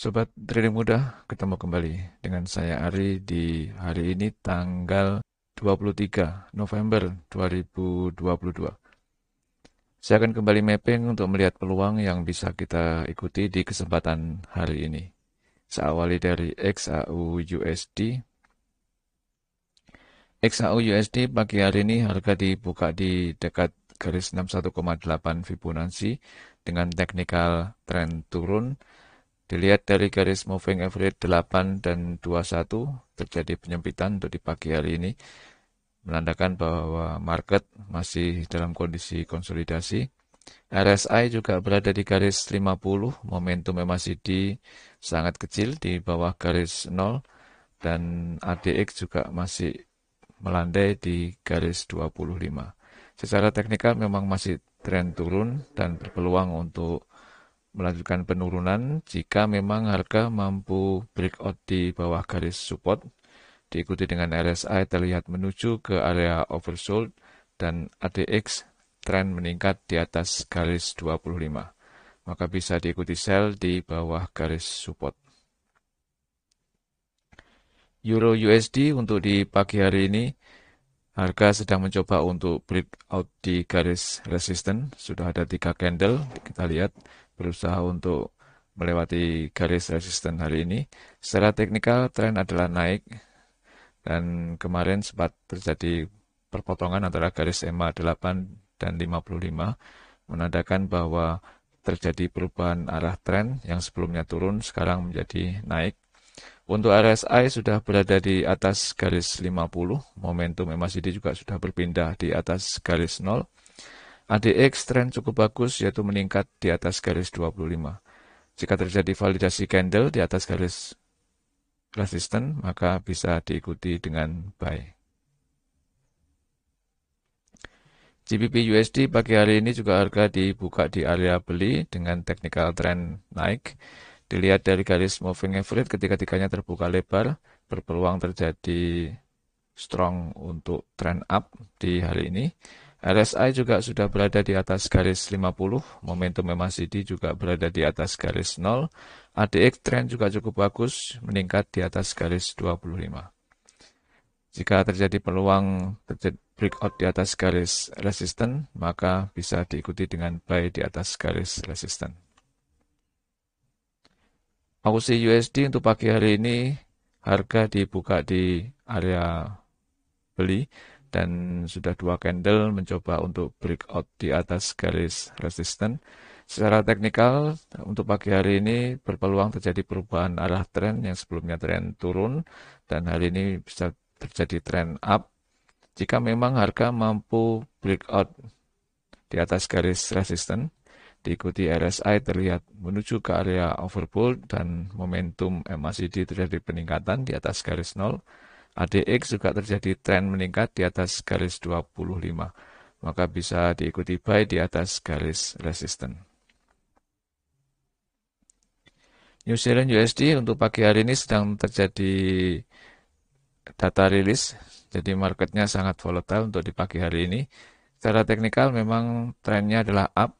Sobat Trading Mudah, ketemu kembali dengan saya Ari di hari ini tanggal 23 November 2022. Saya akan kembali mapping untuk melihat peluang yang bisa kita ikuti di kesempatan hari ini. Saya awali dari XAU USD. XAU USD pagi hari ini harga dibuka di dekat garis 61,8 Fibonacci dengan technical trend turun. Dilihat dari garis moving average 8 dan 21 terjadi penyempitan untuk di pagi hari ini, menandakan bahwa market masih dalam kondisi konsolidasi. RSI juga berada di garis 50, momentum MACD sangat kecil di bawah garis 0, dan ADX juga masih melandai di garis 25. Secara teknikal memang masih tren turun dan berpeluang untuk melanjutkan penurunan jika memang harga mampu breakout di bawah garis support, diikuti dengan RSI terlihat menuju ke area oversold dan ADX tren meningkat di atas garis 25. Maka bisa diikuti sell di bawah garis support. Euro USD untuk di pagi hari ini, harga sedang mencoba untuk breakout di garis resisten. Sudah ada 3 candle, kita lihat berusaha untuk melewati garis resisten hari ini. Secara teknikal, tren adalah naik dan kemarin sempat terjadi perpotongan antara garis EMA 8 dan 55, menandakan bahwa terjadi perubahan arah tren yang sebelumnya turun sekarang menjadi naik. Untuk RSI sudah berada di atas garis 50, momentum MACD juga sudah berpindah di atas garis 0. ADX tren cukup bagus yaitu meningkat di atas garis 25. Jika terjadi validasi candle di atas garis resisten, maka bisa diikuti dengan buy. GBP USD pagi hari ini juga harga dibuka di area beli dengan technical trend naik. Dilihat dari garis moving average ketika-tikanya terbuka lebar, berpeluang terjadi strong untuk trend up di hari ini. RSI juga sudah berada di atas garis 50, momentum MACD juga berada di atas garis 0. ADX trend juga cukup bagus, meningkat di atas garis 25. Jika terjadi peluang breakout di atas garis resisten, maka bisa diikuti dengan buy di atas garis resisten. Aussie USD untuk pagi hari ini harga dibuka di area beli dan sudah 2 candle mencoba untuk breakout di atas garis resisten. Secara teknikal untuk pagi hari ini berpeluang terjadi perubahan arah tren yang sebelumnya tren turun dan hari ini bisa terjadi tren up. Jika memang harga mampu breakout di atas garis resisten, diikuti RSI terlihat menuju ke area overbought dan momentum MACD terjadi peningkatan di atas garis 0. ADX juga terjadi tren meningkat di atas garis 25. Maka bisa diikuti buy di atas garis resisten. New Zealand USD untuk pagi hari ini sedang terjadi data rilis, jadi marketnya sangat volatile untuk di pagi hari ini. Secara teknikal memang trennya adalah up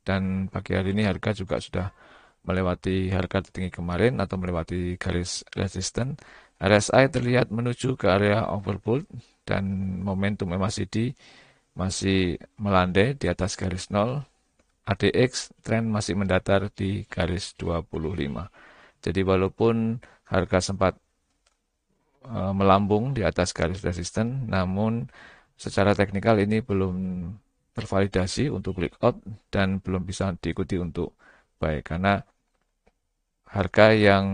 dan pagi hari ini harga juga sudah melewati harga tertinggi kemarin atau melewati garis resisten. RSI terlihat menuju ke area overbought dan momentum MACD masih melandai di atas garis 0. ADX tren masih mendatar di garis 25. Jadi walaupun harga sempat melambung di atas garis resisten, namun secara teknikal ini belum tervalidasi untuk breakout dan belum bisa diikuti untuk buy karena harga yang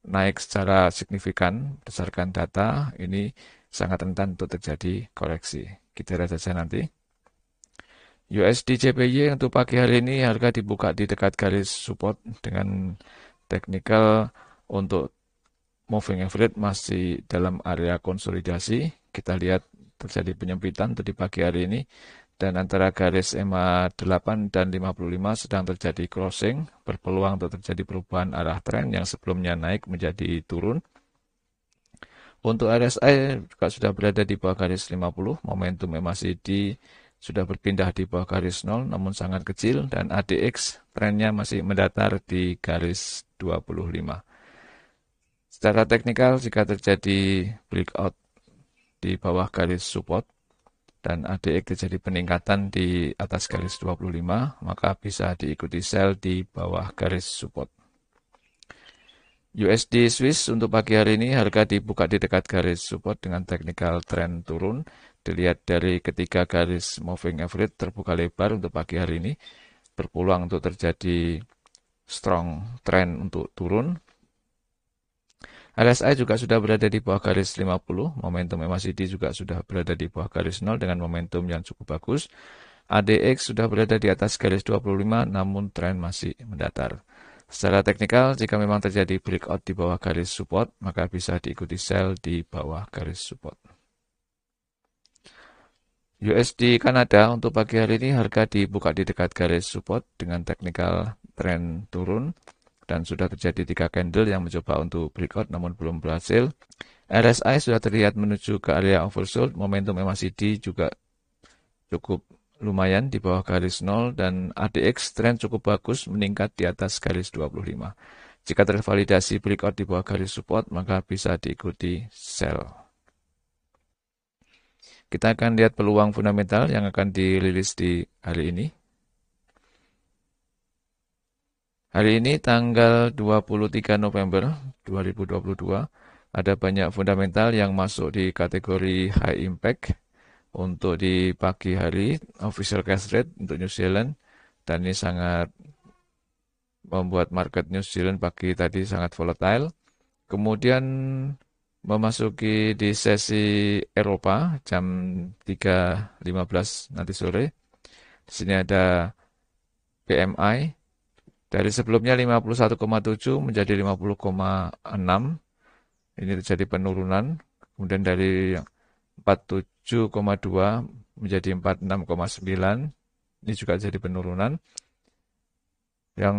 naik secara signifikan berdasarkan data ini sangat rentan untuk terjadi koreksi. Kita lihat saja nanti. USD JPY untuk pagi hari ini harga dibuka di dekat garis support dengan teknikal untuk moving average masih dalam area konsolidasi. Kita lihat terjadi penyempitan di pagi hari ini. Dan antara garis EMA 8 dan 55 sedang terjadi crossing. Berpeluang untuk terjadi perubahan arah tren yang sebelumnya naik menjadi turun. Untuk RSI juga sudah berada di bawah garis 50. Momentum MACD sudah berpindah di bawah garis 0 namun sangat kecil. Dan ADX trennya masih mendatar di garis 25. Secara teknikal, jika terjadi breakout di bawah garis support dan ADX terjadi peningkatan di atas garis 25, maka bisa diikuti sell di bawah garis support. USD Swiss untuk pagi hari ini harga dibuka di dekat garis support dengan technical trend turun. Dilihat dari ketiga garis moving average terbuka lebar untuk pagi hari ini, berpeluang untuk terjadi strong trend untuk turun. RSI juga sudah berada di bawah garis 50, momentum MACD juga sudah berada di bawah garis 0 dengan momentum yang cukup bagus. ADX sudah berada di atas garis 25 namun tren masih mendatar. Secara teknikal, jika memang terjadi breakout di bawah garis support, maka bisa diikuti sell di bawah garis support. USD Kanada untuk pagi hari ini harga dibuka di dekat garis support dengan technical trend turun dan sudah terjadi 3 candle yang mencoba untuk breakout namun belum berhasil. RSI sudah terlihat menuju ke area oversold, momentum MACD juga cukup lumayan di bawah garis 0 dan ADX tren cukup bagus meningkat di atas garis 25. Jika tervalidasi breakout di bawah garis support, maka bisa diikuti sell. Kita akan lihat peluang fundamental yang akan dirilis di hari ini. Hari ini tanggal 23 November 2022, ada banyak fundamental yang masuk di kategori high impact. Untuk di pagi hari, official cash rate untuk New Zealand, dan ini sangat membuat market New Zealand pagi tadi sangat volatile. Kemudian memasuki di sesi Eropa jam 3.15 nanti sore. Di sini ada PMI dari sebelumnya 51,7 menjadi 50,6. Ini terjadi penurunan. Kemudian dari 47,2 menjadi 46,9. Ini juga jadi penurunan. Yang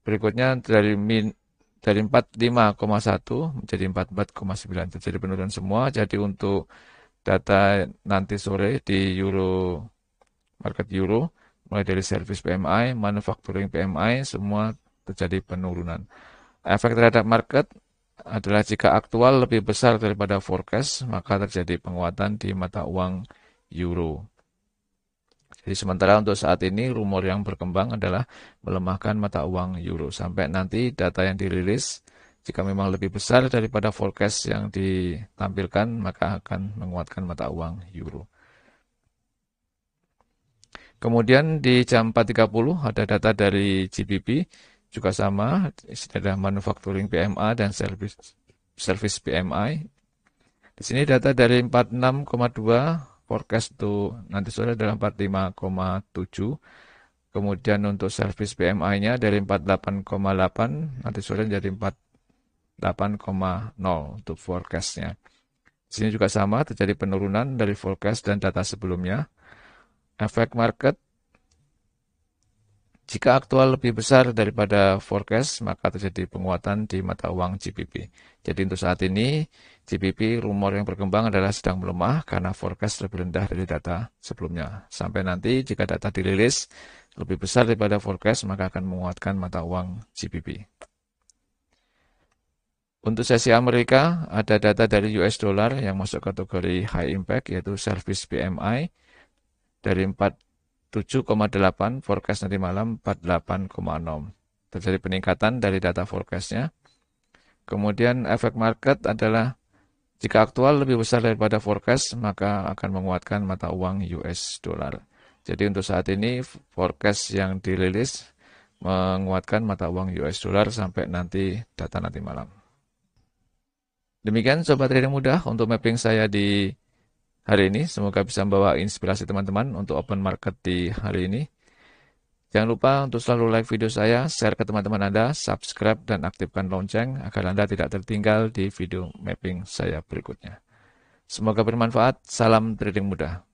berikutnya dari 45,1 menjadi 44,9. Terjadi penurunan semua. Jadi untuk data nanti sore di market euro, mulai dari service PMI, manufacturing PMI, semua terjadi penurunan. Efek terhadap market adalah jika aktual lebih besar daripada forecast, maka terjadi penguatan di mata uang euro. Jadi sementara untuk saat ini rumor yang berkembang adalah melemahkan mata uang euro. Sampai nanti data yang dirilis, jika memang lebih besar daripada forecast yang ditampilkan, maka akan menguatkan mata uang euro. Kemudian di jam 4.30 ada data dari GBP, juga sama, ada manufacturing PMI dan service PMI. Di sini data dari 46,2, forecast untuk nanti sore adalah 45,7. Kemudian untuk service PMI-nya dari 48,8, nanti sore jadi 48,0 untuk forecast-nya. Di sini juga sama, terjadi penurunan dari forecast dan data sebelumnya. Efek market, jika aktual lebih besar daripada forecast, maka terjadi penguatan di mata uang GBP. Jadi untuk saat ini, GBP rumor yang berkembang adalah sedang melemah karena forecast lebih rendah dari data sebelumnya. Sampai nanti jika data dirilis lebih besar daripada forecast, maka akan menguatkan mata uang GBP. Untuk sesi Amerika, ada data dari US dollar yang masuk kategori high impact, yaitu service PMI dari 47,8, forecast nanti malam 48,6. Terjadi peningkatan dari data forecastnya. Kemudian efek market adalah jika aktual lebih besar daripada forecast, maka akan menguatkan mata uang US dollar. Jadi untuk saat ini forecast yang dirilis menguatkan mata uang US dollar sampai nanti data nanti malam. Demikian Sobat Trading Mudah untuk mapping saya di hari ini. Semoga bisa membawa inspirasi teman-teman untuk open market di hari ini. Jangan lupa untuk selalu like video saya, share ke teman-teman Anda, subscribe dan aktifkan lonceng agar Anda tidak tertinggal di video mapping saya berikutnya. Semoga bermanfaat. Salam trading mudah.